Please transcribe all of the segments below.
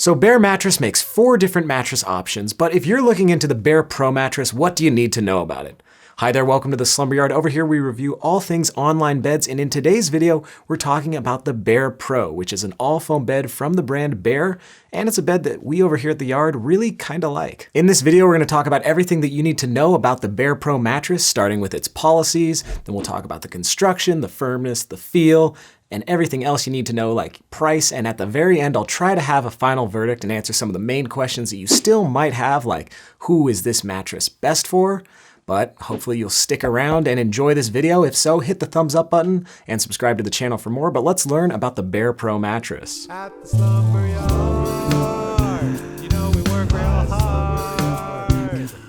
So Bear Mattress makes 4 different mattress options, but if you're looking into the Bear Pro mattress, what do you need to know about it? Hi there, welcome to the Slumber Yard. Over here we review all things online beds, and in today's video we're talking about the Bear Pro, which is an all-foam bed from the brand Bear, and it's a bed that we over here at the Yard really kinda like. In this video we're going to talk about everything that you need to know about the Bear Pro mattress, starting with its policies, then we'll talk about the construction, the firmness, the feel, and everything else you need to know, like price, and at the very end I'll try to have a final verdict and answer some of the main questions that you still might have, like who is this mattress best for? But hopefully you'll stick around and enjoy this video. If so, hit the thumbs up button and subscribe to the channel for more, but let's learn about the Bear Pro mattress. At the Slumber Yard, you know we work real hard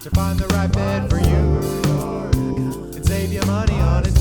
to find the right bed for you and save you money on it.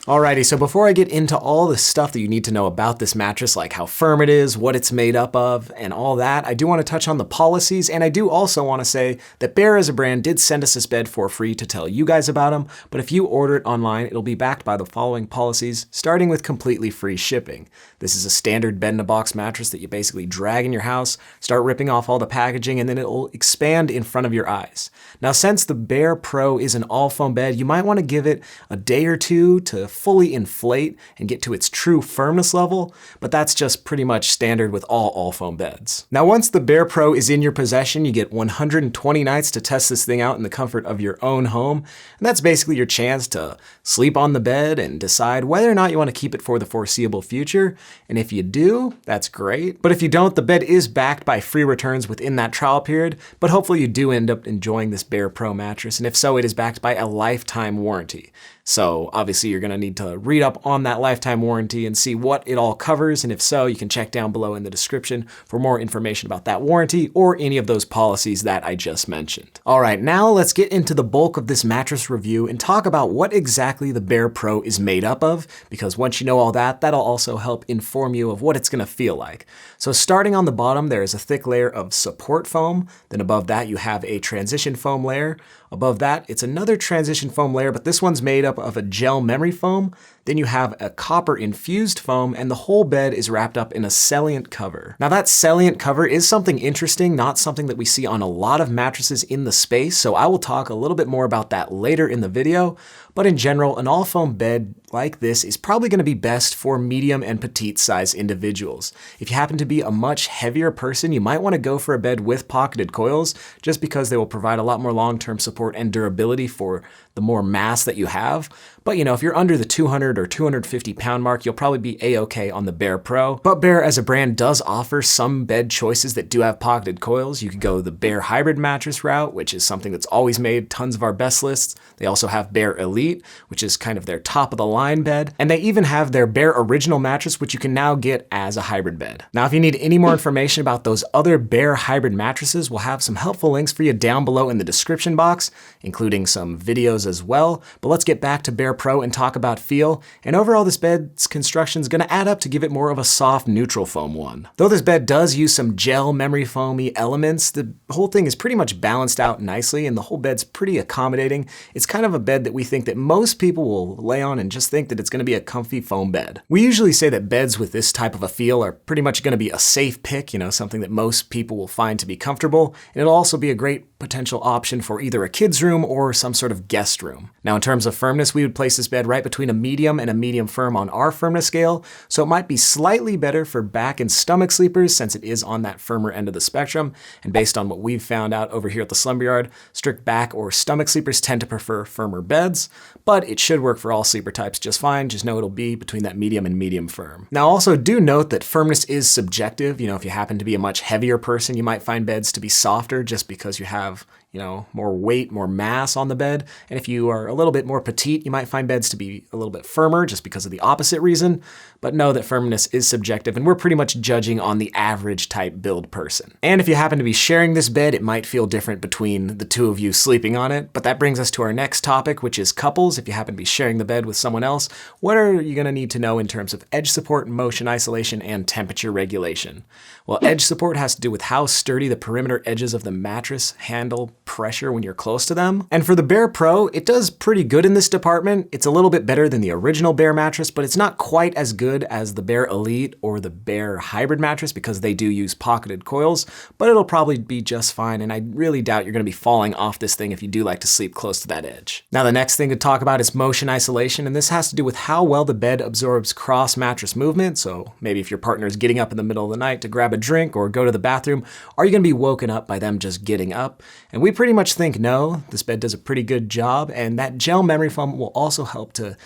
Alrighty, so before I get into all the stuff that you need to know about this mattress, like how firm it is, what it's made up of, and all that, I do want to touch on the policies, and I do also want to say that Bear as a brand did send us this bed for free to tell you guys about them, but if you order it online, it'll be backed by the following policies, starting with completely free shipping. This is a standard bed-in-a-box mattress that you basically drag in your house, start ripping off all the packaging, and then it'll expand in front of your eyes. Now, since the Bear Pro is an all-foam bed, you might want to give it a day or two to fully inflate and get to its true firmness level, but that's just pretty much standard with all foam beds. Now, once the Bear Pro is in your possession, you get 120 nights to test this thing out in the comfort of your own home, and that's basically your chance to sleep on the bed and decide whether or not you want to keep it for the foreseeable future, and if you do, that's great. But if you don't, the bed is backed by free returns within that trial period, but hopefully you do end up enjoying this Bear Pro mattress, and if so, it is backed by a lifetime warranty. So obviously you're gonna need to read up on that lifetime warranty and see what it all covers, and if so, you can check down below in the description for more information about that warranty or any of those policies that I just mentioned. All right, now let's get into the bulk of this mattress review and talk about what exactly the Bear Pro is made up of, because once you know all that, that'll also help inform you of what it's gonna feel like. So starting on the bottom, there is a thick layer of support foam. Then above that, you have a transition foam layer. Above that, it's another transition foam layer, but this one's made up of a gel memory foam. Then you have a copper infused foam, and the whole bed is wrapped up in a Celliant cover. Now that Celliant cover is something interesting, not something that we see on a lot of mattresses in the space, so I will talk a little bit more about that later in the video. But in general, an all-foam bed like this is probably going to be best for medium and petite size individuals. If you happen to be a much heavier person, you might want to go for a bed with pocketed coils, just because they will provide a lot more long-term support and durability for the more mass that you have. But you know, if you're under the 200 or 250 pound mark, you'll probably be a-okay on the Bear Pro. But Bear as a brand does offer some bed choices that do have pocketed coils. You could go the Bear Hybrid mattress route, which is something that's always made tons of our best lists. They also have Bear Elite, which is kind of their top of the line bed. And they even have their Bear Original mattress, which you can now get as a hybrid bed. Now, if you need any more information about those other Bear Hybrid mattresses, we'll have some helpful links for you down below in the description box, including some videos as well. But let's get back to Bear Pro and talk about feel. And overall, this bed's construction is going to add up to give it more of a soft neutral foam one. Though this bed does use some gel memory foamy elements, the whole thing is pretty much balanced out nicely, and the whole bed's pretty accommodating. It's kind of a bed that we think that most people will lay on and just think that it's going to be a comfy foam bed. We usually say that beds with this type of a feel are pretty much going to be a safe pick, you know, something that most people will find to be comfortable, and it'll also be a great potential option for either a kid's room or some sort of guest room. Now, in terms of firmness, we would place this bed right between a medium and a medium firm on our firmness scale, so it might be slightly better for back and stomach sleepers since it is on that firmer end of the spectrum. And based on what we've found out over here at the Slumber Yard, strict back or stomach sleepers tend to prefer firmer beds, but it should work for all sleeper types just fine. Just know it'll be between that medium and medium firm. Now, also do note that firmness is subjective. You know, if you happen to be a much heavier person, you might find beds to be softer just because you have, you know, more weight, more mass on the bed. And if you are a little bit more petite, you might find beds to be a little bit firmer just because of the opposite reason. But know that firmness is subjective, and we're pretty much judging on the average type build person. And if you happen to be sharing this bed, it might feel different between the two of you sleeping on it. But that brings us to our next topic, which is couples. If you happen to be sharing the bed with someone else, what are you going to need to know in terms of edge support, motion isolation, and temperature regulation? Well, edge support has to do with how sturdy the perimeter edges of the mattress handle pressure when you're close to them. And for the Bear Pro, it does pretty good in this department. It's a little bit better than the original Bear mattress, but it's not quite as good as the Bear Elite or the Bear Hybrid mattress because they do use pocketed coils, but it'll probably be just fine, and I really doubt you're gonna be falling off this thing if you do like to sleep close to that edge. Now the next thing to talk about is motion isolation, and this has to do with how well the bed absorbs cross mattress movement. So maybe if your partner is getting up in the middle of the night to grab a drink or go to the bathroom, are you gonna be woken up by them just getting up? And we pretty much think no. This bed does a pretty good job, and that gel memory foam will also help to,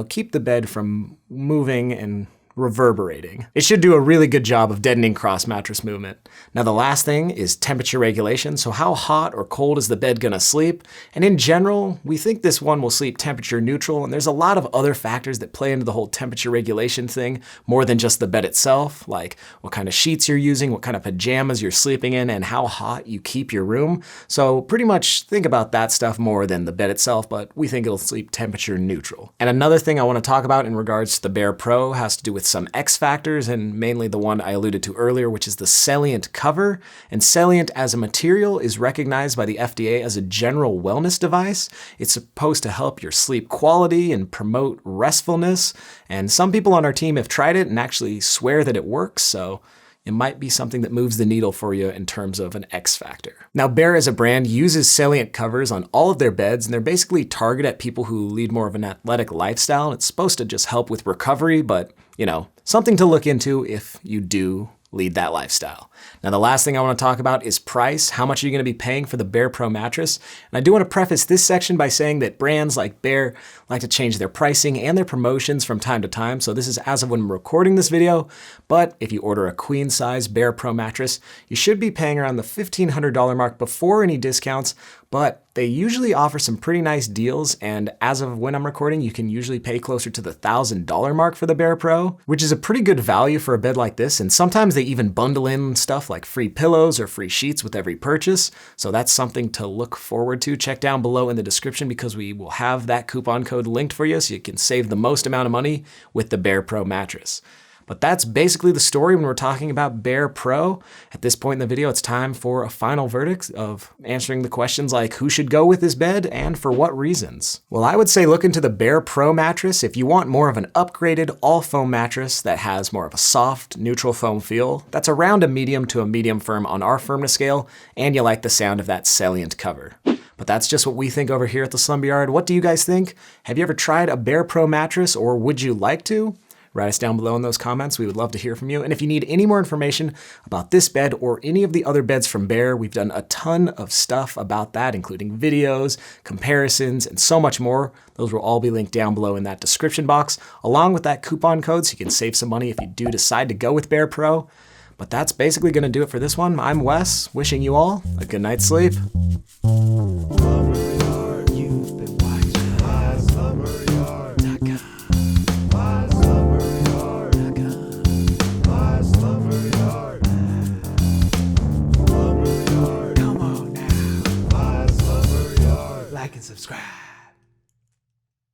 keep the bed from moving and reverberating. It should do a really good job of deadening cross mattress movement. Now the last thing is temperature regulation. So how hot or cold is the bed gonna sleep? And in general, we think this one will sleep temperature neutral, and there's a lot of other factors that play into the whole temperature regulation thing more than just the bed itself, like what kind of sheets you're using, what kind of pajamas you're sleeping in, and how hot you keep your room. So pretty much think about that stuff more than the bed itself, but we think it'll sleep temperature neutral. And another thing I wanna talk about in regards to the Bear Pro has to do with some X factors, and mainly the one I alluded to earlier, which is the Salient cover. And Salient as a material is recognized by the FDA as a general wellness device. It's supposed to help your sleep quality and promote restfulness. And some people on our team have tried it and actually swear that it works, so it might be something that moves the needle for you in terms of an X factor. Now, Bear as a brand uses Salient covers on all of their beds, and they're basically targeted at people who lead more of an athletic lifestyle. And it's supposed to just help with recovery, but something to look into if you do lead that lifestyle. Now, the last thing I want to talk about is price. How much are you going to be paying for the Bear Pro mattress? And I do want to preface this section by saying that brands like Bear like to change their pricing and their promotions from time to time. So this is as of when I'm recording this video. But if you order a queen size Bear Pro mattress, you should be paying around the $1,500 mark before any discounts. But they usually offer some pretty nice deals, and as of when I'm recording, you can usually pay closer to the $1,000 mark for the Bear Pro, which is a pretty good value for a bed like this, and sometimes they even bundle in stuff like free pillows or free sheets with every purchase, so that's something to look forward to. Check down below in the description because we will have that coupon code linked for you so you can save the most amount of money with the Bear Pro mattress. But that's basically the story when we're talking about Bear Pro. At this point in the video, it's time for a final verdict of answering the questions like who should go with this bed and for what reasons. Well, I would say look into the Bear Pro mattress if you want more of an upgraded all foam mattress that has more of a soft, neutral foam feel. That's around a medium to a medium firm on our firmness scale, and you like the sound of that Salient cover. But that's just what we think over here at the Slumber Yard. What do you guys think? Have you ever tried a Bear Pro mattress, or would you like to? Write us down below in those comments. We would love to hear from you. And if you need any more information about this bed or any of the other beds from Bear, we've done a ton of stuff about that, including videos, comparisons, and so much more. Those will all be linked down below in that description box, along with that coupon code so you can save some money if you do decide to go with Bear Pro. But that's basically gonna do it for this one. I'm Wes, wishing you all a good night's sleep. Like and subscribe.